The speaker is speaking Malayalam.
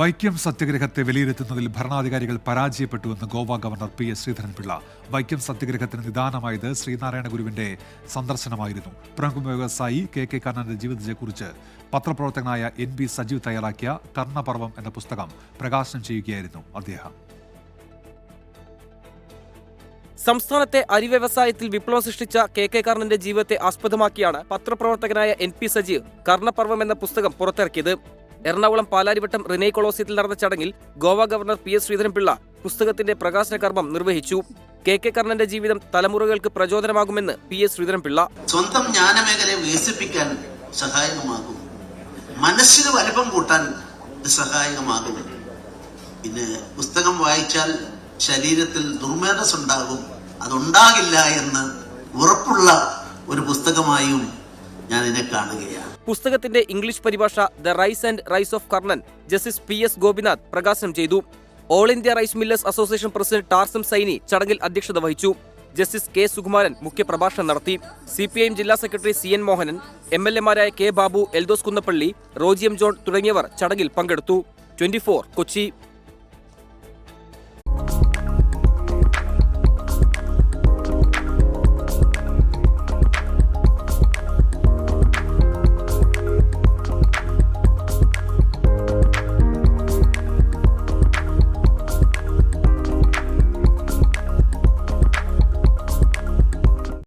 വൈക്കം സത്യഗ്രഹത്തെ വിലയിരുത്തുന്നതിൽ ഭരണാധികാരികൾ പരാജയപ്പെട്ടുവെന്ന് ഗോവ ഗവർണർ പി.എസ്. ശ്രീധരൻപിള്ള. വൈക്കം സത്യഗ്രഹത്തിന് നിദാനമായത് ശ്രീനാരായണ ഗുരുവിന്റെ സന്ദർശനമായിരുന്നു. പ്രമുഖ വ്യവസായി കെ കണ്ണന്റെ ജീവിതത്തെക്കുറിച്ച് പത്രപ്രവർത്തകനായ NP സജീവ് തയ്യാറാക്കിയ കർണപർവം എന്ന പുസ്തകം പ്രകാശനം ചെയ്യുകയായിരുന്നു അദ്ദേഹം. സംസ്ഥാനത്തെ അരി വ്യവസായത്തിൽ വിപ്ലവം സൃഷ്ടിച്ച കെ കർണന്റെ ജീവിതത്തെ ആസ്പദമാക്കിയാണ് പത്രപ്രവർത്തകനായ NP സജീവ് കർണപർവം എന്ന പുസ്തകം പുറത്തിറക്കിയത്. എറണാകുളം പാലാരിവട്ടം റിനേ കൊളോസിയത്തിൽ നടന്ന ചടങ്ങിൽ ഗോവ ഗവർണർ P.S. ശ്രീധരൻപിള്ള പുസ്തകത്തിന്റെ പ്രകാശന കർമ്മം നിർവഹിച്ചു. കെ കർണന്റെ ജീവിതം തലമുറകൾക്ക് പ്രചോദനമാകുമെന്ന് P.S. ശ്രീധരൻപിള്ള. സ്വന്തം ജ്ഞാനമേഖലയെ വികസിപ്പിക്കാൻ സഹായകമാകും, മനസ്സിന് വലിപ്പം കൂട്ടാൻ സഹായകമാകും. പിന്നെ പുസ്തകം വായിച്ചാൽ ശരീരത്തിൽ ദുർമേധസ് ഉണ്ടാകും, അതുണ്ടാകില്ല എന്ന് ഉറപ്പുള്ള ഒരു പുസ്തകമായും ഞാൻ ഇതിനെ കാണുകയാണ്. പുസ്തകത്തിന്റെ ഇംഗ്ലീഷ് പരിഭാഷ the rise and rise of Karnan justice P.S. Gopinath പ്രകാശനം ചെയ്തു. All India rice millers association president Tarsem Saini ചടങ്ങിൽ അധ്യക്ഷത വഹിച്ചു. Justice K. സുകുമാരൻ മുഖ്യപ്രഭാഷണം നടത്തി. CPIM ജില്ലാ സെക്രട്ടറി CN മോഹനൻ, MLA-മാരായ K. Babu, Eldhose Kunnappilly, Roji M. John തുടങ്ങിയവർ ചടങ്ങിൽ പങ്കെടുത്തു. 24 കൊച്ചി.